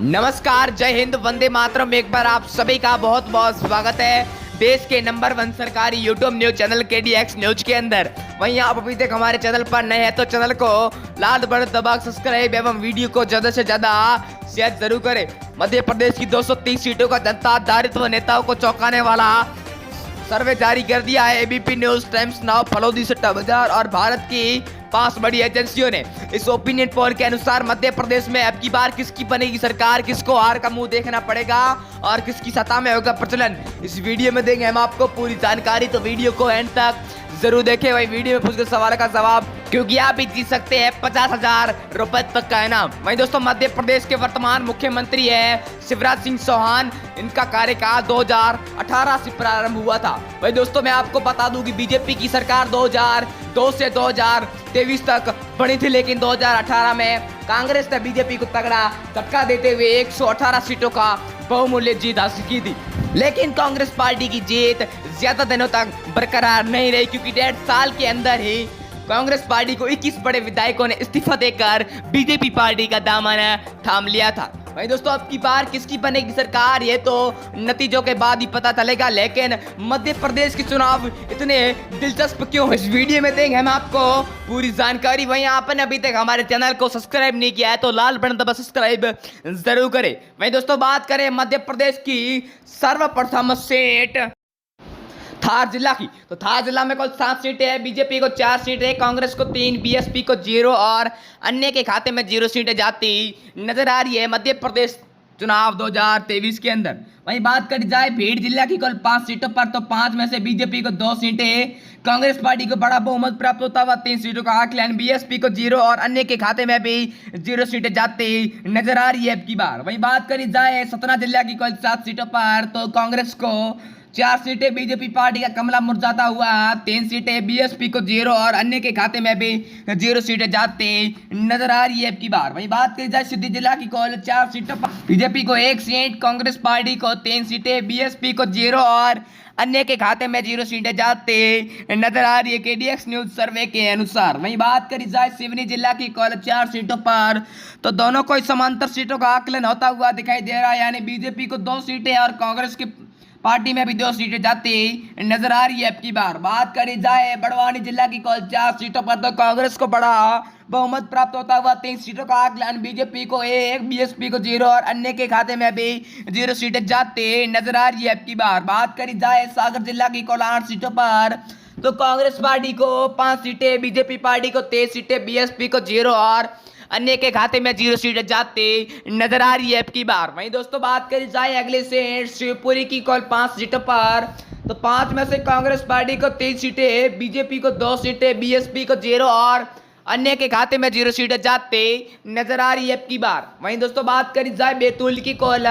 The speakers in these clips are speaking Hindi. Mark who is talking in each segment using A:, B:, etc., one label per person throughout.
A: नमस्कार, जय हिंद, वंदे मातरम। एक बार आप सभी का बहुत बहुत स्वागत है देश के नंबर 1 सरकारी YouTube news channel KDX news के अंदर। वहीं आप अभी तक हमारे चैनल पर नए हैं तो चैनल को लाल बटन दबा सब्सक्राइब एवं वीडियो को ज्यादा से ज्यादा शेयर जरूर करें। मध्य प्रदेश की 230 सीटों का जनता आधारित नेताओं को चौंकाने वाला सर्वे जारी कर दिया है ABP news, times now, Phalodi सट्टा बाजार और भारत की 5 बड़ी एजेंसियों ने। इस ओपिनियन पोल के अनुसार मध्य प्रदेश में अब की बार किसकी बनेगी सरकार, किसको हार का मुंह देखना पड़ेगा और किसकी सत्ता में होगा प्रचलन, इस वीडियो में देंगे हम आपको पूरी जानकारी। तो वीडियो को एंड तक जरूर देखें। वही वीडियो में पूछे सवाल का जवाब, क्योंकि आप भी जीत सकते हैं 50,000 रुपए तक का इनाम। वहीं दोस्तों, मध्य प्रदेश के वर्तमान मुख्यमंत्री है शिवराज सिंह चौहान। इनका कार्यकाल 2018 से प्रारंभ हुआ था। वही दोस्तों, मैं आपको बता दूं कि बीजेपी की सरकार 2002 से 2023 तक बनी थी, लेकिन 2018 में कांग्रेस ने बीजेपी को तगड़ा झटका देते हुए 118 सीटों का बहुमूल्य जीत हासिल की थी। लेकिन कांग्रेस पार्टी की जीत ज्यादा दिनों तक बरकरार नहीं रही, क्योंकि 1.5 साल के अंदर ही कांग्रेस पार्टी को 21 बड़े विधायकों ने इस्तीफा देकर बीजेपी पार्टी का दामन थाम लिया था। भाई दोस्तों, अब की बार किसकी बनेगी सरकार ये तो नतीजों के बाद ही पता चलेगा। लेकिन मध्य प्रदेश के चुनाव इतने दिलचस्प क्यों, इस वीडियो में देंगे हम आपको पूरी जानकारी। वहीं आपने अभी तक हमारे चैनल को सब्सक्राइब नहीं किया है तो लाल बटन दबा सब्सक्राइब जरूर करें। वहीं दोस्तों, बात करें मध्य प्रदेश की सर्वप्रथम सीट थार जिला की, तो थार जिला में कुल 7 सीटें हैं। बीजेपी को 4 सीटें, कांग्रेस को 3, BSP को 0 और अन्य के खाते में 0 सीटें जाती नजर आ रही है मध्य प्रदेश चुनाव 2023 के अंदर। वहीं बात करी जाए भीड़ जिला की कुल 5 सीटों पर, तो 5 में से बीजेपी को 2 सीटें, कांग्रेस पार्टी को बड़ा बहुमत प्राप्त होता हुआ 3 सीटों का आकलन, BSP को 0 और अन्य के खाते में भी 0 सीटें जाती नजर आ रही है अब की बार। वहीं बात करी जाए सतना जिला की कुल 7 सीटों पर, तो कांग्रेस को 4 सीटें, बीजेपी पार्टी का कमला मुरझाता हुआ 3 सीटें, BSP को 0 और अन्य के खाते में भी 0 सीटें जाती नजर आ रही है अब की बार। वहीं बात करी जाए सिद्धि जिला की कुल 4 सीटों पर, बीजेपी को 1 सीट, कांग्रेस पार्टी को 3 सीटें, BSP को 0 और अन्य के खाते में 0 सीटें जाती नजर आ रही है KDX न्यूज सर्वे के अनुसार। वहीं बात करी जाए सिवनी जिला की कुल 4 सीटों पर, तो दोनों को समांतर सीटों का आकलन होता हुआ दिखाई दे रहा है, यानी बीजेपी को 2 सीटें और कांग्रेस की पार्टी में भी 2 सीटें जाती नजर आ रही है अब की बार। बात करी जाए बड़वानी जिला की कुल 4 सीटों पर, तो कांग्रेस को बड़ा बहुमत प्राप्त होता हुआ 3 सीटों का आकलन, बीजेपी को 1, BSP को 0 और अन्य के खाते में भी 0 सीटें जाती नजर आ रही है अब की बार। बात करी जाए सागर जिला की कुल 8 सीटों पर, तो कांग्रेस पार्टी को 5 सीटें, बीजेपी पार्टी को 23 सीटें, BSP को 0 और अन्य के खाते में 0 सीटें जाती नजर आ रही है अब की बार। वहीं दोस्तों, बात करी जाए अगले सीट शिवपुरी की कुल 5 सीटों पर, तो 5 में से कांग्रेस पार्टी को 3 सीटें, बीजेपी को 2 सीटें, BSP को 0 और अन्य के खाते में 0 सीटें जाती नजर आ रही है अब की बार। वहीं दोस्तों, बात करी जाए बैतूल की कुल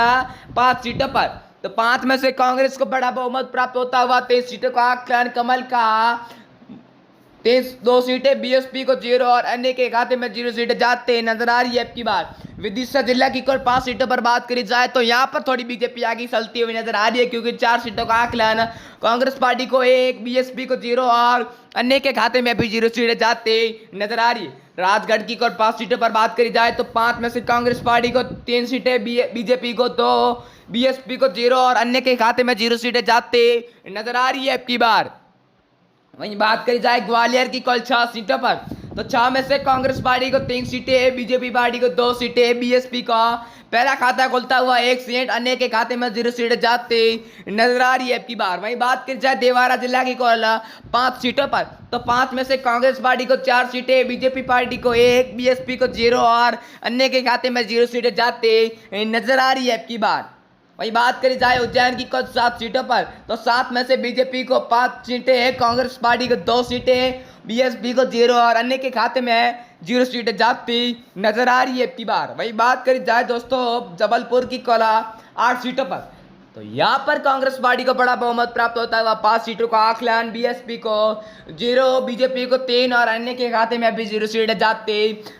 A: 5 सीटों पर, तो 5 में से कांग्रेस को बड़ा बहुमत प्राप्त होता हुआ 23 सीटों का आकलन, कमल का 2 सीटें, BSP को 0 और अन्य के खाते में 0 सीटें जाते नजर आ रही है अब की बार। विदिशा जिला की कुल 5 सीटों पर बात करी जाए, तो यहाँ पर थोड़ी बीजेपी आगे चलती हुई नजर आ रही है, क्योंकि 4 सीटों का आकलन कांग्रेस पार्टी को 1, BSP को 0 और अन्य के खाते में भी 0 सीटें जाते नजर आ रही है। राजगढ़ की कुल 5 सीटों पर बात करी जाए, तो 5 में से कांग्रेस पार्टी को 3 सीटें, बीजेपी को 2, BSP को 0 और अन्य के खाते में 0 सीटें जाते नजर आ रही है अब की बार। वहीं बात करी जाए ग्वालियर की कुल 6 सीटों पर, तो 6 में से कांग्रेस पार्टी को 3 सीटें, बीजेपी पार्टी को 2 सीटें, BSP का पहला खाता खुलता हुआ 1 सीट, अन्य के खाते में 0 सीटें जाते नजर आ रही है अब की बार। वहीं बात करी जाए देवारा जिला की कुल 5 सीटों पर, तो 5 में से कांग्रेस पार्टी को 4 सीटें, बीजेपी पार्टी को 1, BSP को 0 और अन्य के खाते में 0 सीटें जाते नजर आ रही है अब की बार। वही बात करी जाए उज्जैन की कुछ 7 सीटों पर, तो 7 में से बीजेपी को 5 सीटें, कांग्रेस पार्टी को 2 सीटें, BSP को 0 और अन्य के खाते में 0 सीटें जाती नजर आ रही है अब की बार। वही बात करी जाए दोस्तों जबलपुर की कुल 8 सीटों पर, तो यहाँ पर कांग्रेस पार्टी को बड़ा बहुमत प्राप्त होता है 5 सीटों का आकलन, BSP को 0, बीजेपी को 3 और अन्य के खाते में भी 0 सीटें जाती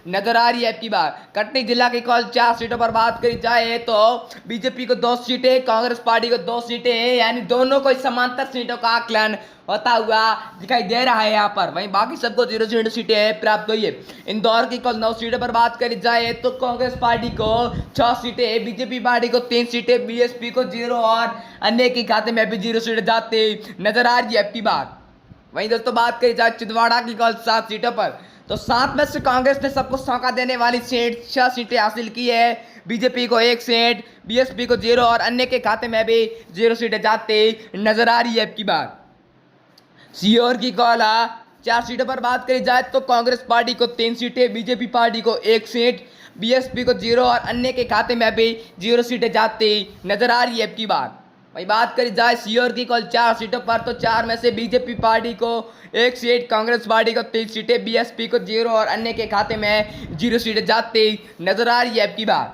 A: नजर आ रही है अब की बार। कटनी जिला की कुल 4 सीटों पर बात करी जाए, तो बीजेपी को 2 सीटें, कांग्रेस पार्टी को 2 सीटें, यानी दोनों को समांतर सीटों का आकलन होता हुआ दिखाई दे रहा है यहाँ पर। वहीं बाकी सबको 0 सीटें प्राप्त हुई है। इंदौर की कुल 9 सीटों पर बात करी जाए तो कांग्रेस पार्टी को 6 सीटें, बीजेपी पार्टी को 3 सीटें, बीएसपी को 0 और अन्य के खाते में भी 0 सीटें जाते नजर आ रही है अब की बार। वहीं दोस्तों बात करी जाए छिंदवाड़ा की कुल 7 सीटों पर तो 7 में से कांग्रेस ने सबको सौंका देने वाली सीट 6 सीटें हासिल की है, बीजेपी को 1 सीट, बीएसपी को 0 और अन्य के खाते में भी 0 सीटें जाते नजर आ रही है अब की बार। सीहोर की कुल 4 सीटों पर बात करी जाए तो कांग्रेस पार्टी को 3 सीटें, बीजेपी पार्टी को 1 सीट, बीएसपी को 0 और अन्य के खाते में भी 0 सीटें जाती नजर आ रही है अब की बार। वही बात करी जाए सीहोर की कुल 4 सीटों पर तो 4 में से बीजेपी पार्टी को 1 सीट, कांग्रेस पार्टी को 3 सीटें, बीएसपी को 0 और अन्य के खाते में 0 सीटें जाती नजर आ रही है अब की बार।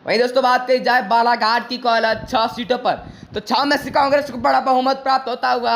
A: वहीं दोस्तों बात करी जाए बालाघाट की कुल 6 सीटों पर तो 6 में से कांग्रेस को बड़ा बहुमत प्राप्त होता हुआ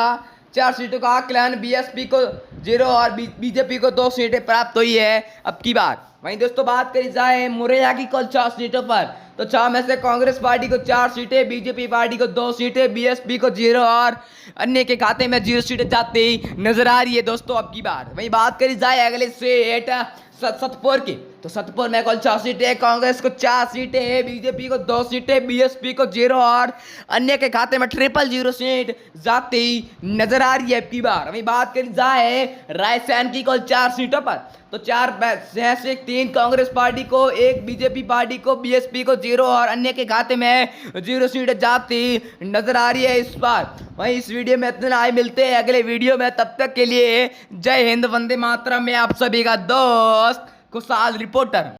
A: 4 सीटों का आकलन, बीएसपी को 0 और बीजेपी को 2 सीटें प्राप्त हुई है अब की बार। वहीं दोस्तों बात करी जाए मुरैया की कुल 4 सीटों पर तो 6 में से कांग्रेस पार्टी को 4 सीटें, बीजेपी पार्टी को 2 सीटें, बीएसपी को 0 और अन्य के खाते में 0 सीटें जाती नजर आ रही है दोस्तों अब की बार। वहीं बात करी जाए अगले सीट सतपुर की तो सतपुर में कुल 6 सीटें, कांग्रेस को 4 सीटें, बीजेपी को 2 सीटें, बीएसपी को 0 और अन्य के खाते में 000 सीट जाती नजर आ रही है अब की बार। वहीं बात करी जाए रायसेन की कुल 4 सीटों पर तो 4 में से 3 कांग्रेस पार्टी को, 1 बीजेपी पार्टी को, बीएसपी को 0 और अन्य के खाते में 0 सीटें जाती नजर आ रही है इस बार। वहीं इस वीडियो में इतना ही, मिलते हैं अगले वीडियो में, तब तक के लिए जय हिंद, वंदे मातरम। मैं आप सभी का दोस्त खुशहाल रिपोर्टर।